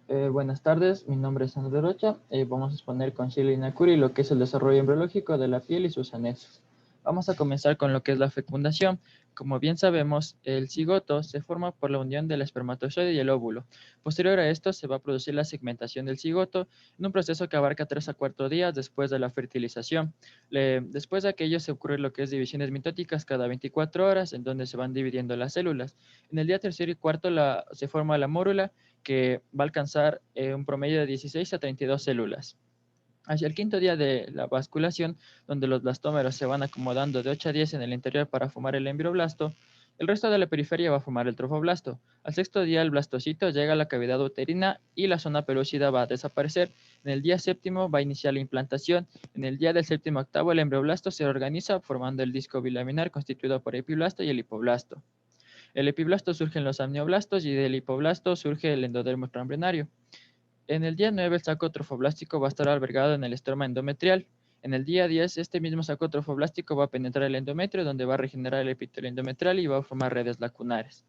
Buenas tardes, mi nombre es André Rocha. Vamos a exponer con Shirley Nakuri lo que es el desarrollo embriológico de la piel y sus anexos. Vamos a comenzar con lo que es la fecundación. Como bien sabemos, el cigoto se forma por la unión del espermatozoide y el óvulo. Posterior a esto, se va a producir la segmentación del cigoto en un proceso que abarca 3 a 4 días después de la fertilización. Después de aquello se ocurre lo que es divisiones mitóticas cada 24 horas, en donde se van dividiendo las células. En el día tercero y cuarto se forma la mórula, que va a alcanzar un promedio de 16 a 32 células. Hacia el quinto día de la basculación, donde los blastómeros se van acomodando de 8 a 10 en el interior para formar el embrioblasto, el resto de la periferia va a formar el trofoblasto. Al sexto día, el blastocito llega a la cavidad uterina y la zona pelúcida va a desaparecer. En el día séptimo va a iniciar la implantación. En el día del séptimo octavo, el embrioblasto se organiza formando el disco bilaminar constituido por epiblasto y el hipoblasto. El epiblasto surge en los amnioblastos y del hipoblasto surge el endodermo extraembrionario. En el día 9, el saco trofoblástico va a estar albergado en el estroma endometrial. En el día 10, este mismo saco trofoblástico va a penetrar el endometrio, donde va a regenerar el epitelio endometrial y va a formar redes lacunares.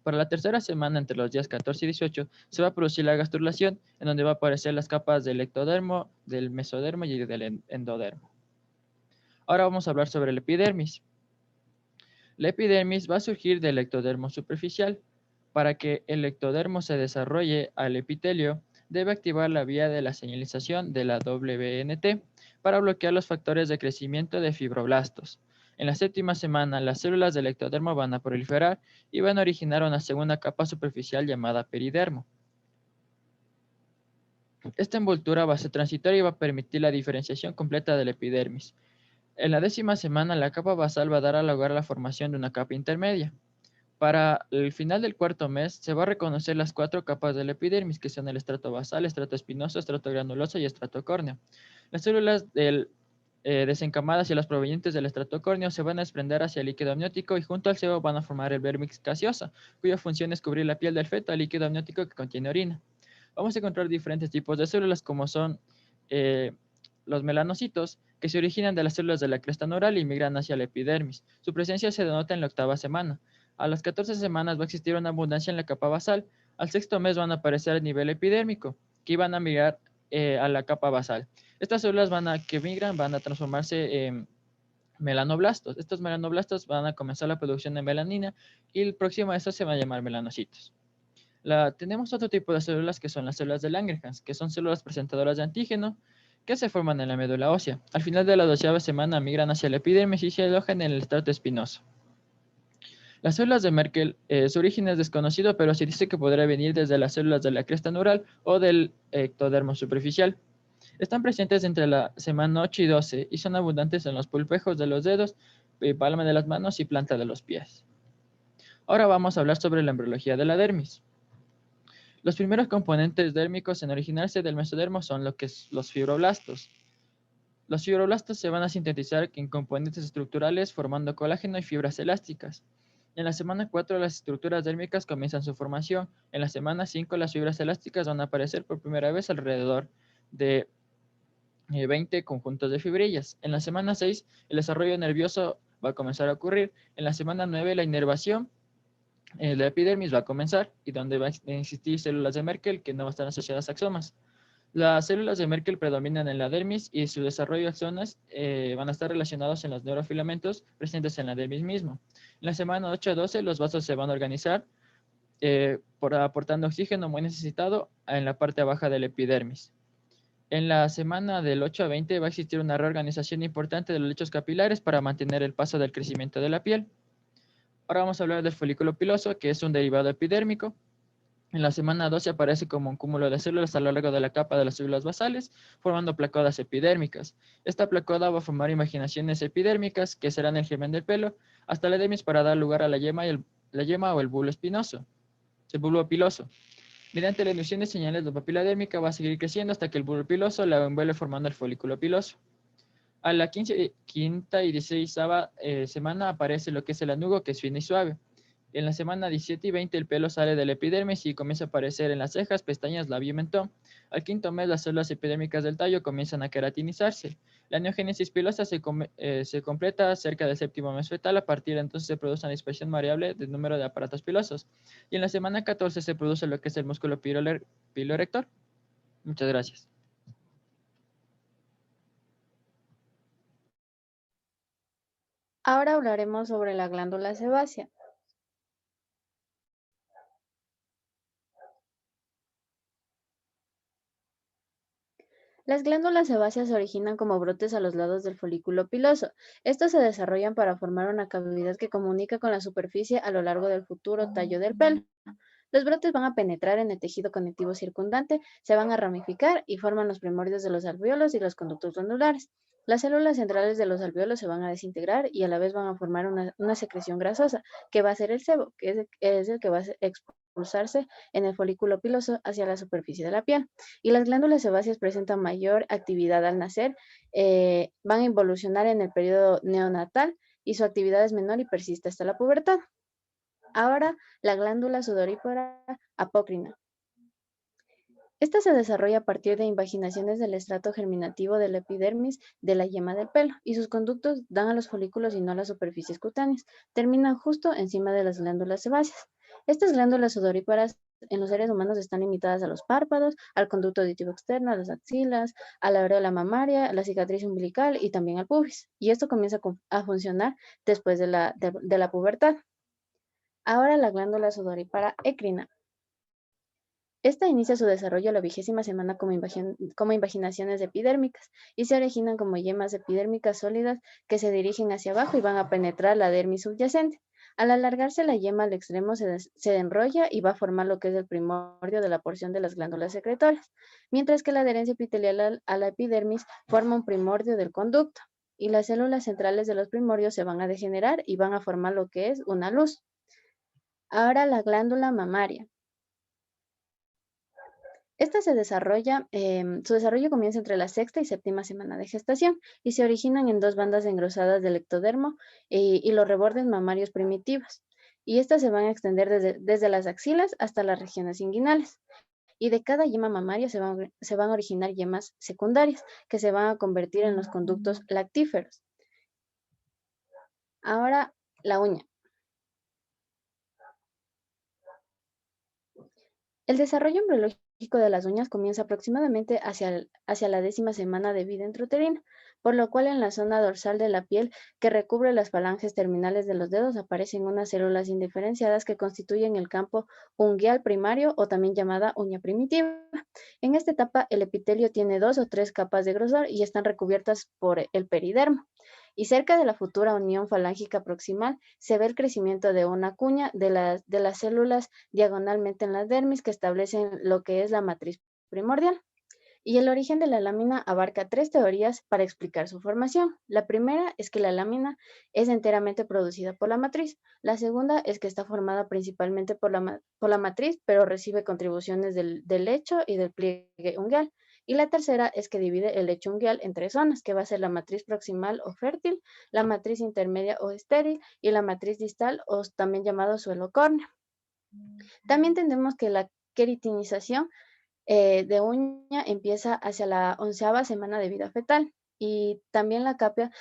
Para la tercera semana, entre los días 14 y 18, se va a producir la gastrulación, en donde va a aparecer las capas del ectodermo, del mesodermo y del endodermo. Ahora vamos a hablar sobre el epidermis. La epidermis va a surgir del ectodermo superficial. Para que el ectodermo se desarrolle al epitelio, debe activar la vía de la señalización de la WNT para bloquear los factores de crecimiento de fibroblastos. En la séptima semana, las células del ectodermo van a proliferar y van a originar una segunda capa superficial llamada peridermo. Esta envoltura va a ser transitoria y va a permitir la diferenciación completa del epidermis. En la décima semana, la capa basal va a dar lugar a la formación de una capa intermedia. Para el final del cuarto mes, se va a reconocer las 4 capas del epidermis, que son el estrato basal, estrato espinoso, estrato granuloso y estrato córneo. Las células desencamadas y las provenientes del estrato córneo se van a desprender hacia el líquido amniótico y junto al sebo van a formar el vermix gaseosa, cuya función es cubrir la piel del feto al líquido amniótico que contiene orina. Vamos a encontrar diferentes tipos de células, como son eh, los melanocitos, que se originan de las células de la cresta neural y migran hacia la epidermis. Su presencia se denota en la octava semana. A las 14 semanas va a existir una abundancia en la capa basal. Al sexto mes van a aparecer a nivel epidérmico, que iban a migrar a la capa basal. Estas células que migran van a transformarse en melanoblastos. Estos melanoblastos van a comenzar la producción de melanina y el próximo a esto se va a llamar melanocitos. Tenemos otro tipo de células que son las células de Langerhans, que son células presentadoras de antígeno que se forman en la médula ósea. Al final de la 12ª semana migran hacia el epidermis y se alojan en el estrato espinoso. Las células de Merkel, su origen es desconocido, pero se dice que podría venir desde las células de la cresta neural o del ectodermo superficial. Están presentes entre la semana 8 y 12 y son abundantes en los pulpejos de los dedos, palma de las manos y planta de los pies. Ahora vamos a hablar sobre la embriología de la dermis. Los primeros componentes dérmicos en originarse del mesodermo son los fibroblastos. Los fibroblastos se van a sintetizar en componentes estructurales formando colágeno y fibras elásticas. En la semana 4 las estructuras dérmicas comienzan su formación. En la semana 5 las fibras elásticas van a aparecer por primera vez alrededor de 20 conjuntos de fibrillas. En la semana 6 el desarrollo nervioso va a comenzar a ocurrir. En la semana 9 la inervación la epidermis va a comenzar y donde van a existir células de Merkel que no van a estar asociadas a axomas. Las células de Merkel predominan en la dermis y su desarrollo de axonas van a estar relacionados en los neurofilamentos presentes en la dermis mismo. En la semana 8 a 12 los vasos se van a organizar aportando oxígeno muy necesitado en la parte baja del epidermis. En la semana del 8 a 20 va a existir una reorganización importante de los lechos capilares para mantener el paso del crecimiento de la piel. Ahora vamos a hablar del folículo piloso, que es un derivado epidérmico. En la semana 12 aparece como un cúmulo de células a lo largo de la capa de las células basales, formando placodas epidérmicas. Esta placoda va a formar imaginaciones epidérmicas, que serán el germen del pelo, hasta la dermis para dar lugar a la yema o el bulbo espinoso, el bulbo piloso. Mediante la inducción de señales de papila dérmica va a seguir creciendo hasta que el bulbo piloso la envuelve formando el folículo piloso. A la quinta y 16ª semana aparece lo que es el anugo, que es fino y suave. En la semana 17 y 20 el pelo sale de la epidermis y comienza a aparecer en las cejas, pestañas, labio y mentón. Al quinto mes las células epidérmicas del tallo comienzan a queratinizarse. La neogénesis pilosa se completa cerca del séptimo mes fetal. A partir de entonces se produce una dispersión variable del número de aparatos pilosos. Y en la semana 14 se produce lo que es el músculo piloerector. Muchas gracias. Ahora hablaremos sobre la glándula sebácea. Las glándulas sebáceas se originan como brotes a los lados del folículo piloso. Estos se desarrollan para formar una cavidad que comunica con la superficie a lo largo del futuro tallo del pelo. Los brotes van a penetrar en el tejido conectivo circundante, se van a ramificar y forman los primordios de los alvéolos y los conductos glandulares. Las células centrales de los alvéolos se van a desintegrar y a la vez van a formar una secreción grasosa, que va a ser el sebo, es el que va a expulsarse en el folículo piloso hacia la superficie de la piel. Y las glándulas sebáceas presentan mayor actividad al nacer, van a involucionar en el periodo neonatal y su actividad es menor y persiste hasta la pubertad. Ahora, la glándula sudorípara apócrina. Esta se desarrolla a partir de invaginaciones del estrato germinativo de la epidermis de la yema del pelo y sus conductos dan a los folículos y no a las superficies cutáneas. Terminan justo encima de las glándulas sebáceas. Estas glándulas sudoríparas en los seres humanos están limitadas a los párpados, al conducto auditivo externo, a las axilas, a la areola mamaria, a la cicatriz umbilical y también al pubis. Y esto comienza a funcionar después de la pubertad. Ahora la glándula sudorípara écrina. Esta inicia su desarrollo a la 20ª semana como invaginaciones epidérmicas y se originan como yemas epidérmicas sólidas que se dirigen hacia abajo y van a penetrar la dermis subyacente. Al alargarse la yema al extremo se enrolla y va a formar lo que es el primordio de la porción de las glándulas secretorias, mientras que la adherencia epitelial a la epidermis forma un primordio del conducto y las células centrales de los primordios se van a degenerar y van a formar lo que es una luz. Ahora la glándula mamaria. Esta su desarrollo comienza entre la sexta y séptima semana de gestación y se originan en dos bandas engrosadas del ectodermo y los rebordes mamarios primitivos. Y estas se van a extender desde las axilas hasta las regiones inguinales. Y de cada yema mamaria se van a originar yemas secundarias que se van a convertir en los conductos lactíferos. Ahora, la uña. El desarrollo embriológico de las uñas comienza aproximadamente hacia la 10ª semana de vida intrauterina, por lo cual en la zona dorsal de la piel que recubre las falanges terminales de los dedos aparecen unas células indiferenciadas que constituyen el campo unguial primario o también llamada uña primitiva. En esta etapa el epitelio tiene 2 o 3 capas de grosor y están recubiertas por el peridermo. Y cerca de la futura unión falángica proximal se ve el crecimiento de una cuña de las células diagonalmente en la dermis que establecen lo que es la matriz primordial. Y el origen de la lámina abarca 3 teorías para explicar su formación. La primera es que la lámina es enteramente producida por la matriz. La segunda es que está formada principalmente por la matriz, pero recibe contribuciones del lecho y del pliegue unguial. Y la tercera es que divide el lecho unguial en 3 zonas, que va a ser la matriz proximal o fértil, la matriz intermedia o estéril y la matriz distal o también llamado suelo córneo. También entendemos que la queratinización de uña empieza hacia la 11ª semana de vida fetal y también la capa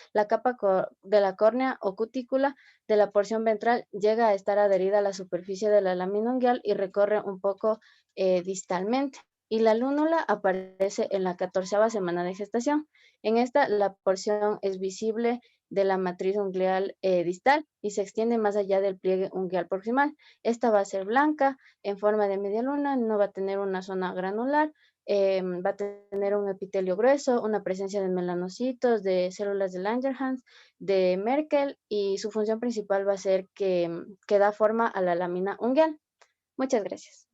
de la córnea o cutícula de la porción ventral llega a estar adherida a la superficie de la lámina unguial y recorre un poco distalmente. Y la lúnula aparece en la 14ª semana de gestación. En esta la porción es visible de la matriz unguial distal y se extiende más allá del pliegue unguial proximal. Esta va a ser blanca, en forma de media luna, no va a tener una zona granular, va a tener un epitelio grueso, una presencia de melanocitos, de células de Langerhans, de Merkel, y su función principal va a ser que da forma a la lámina unguial. Muchas gracias.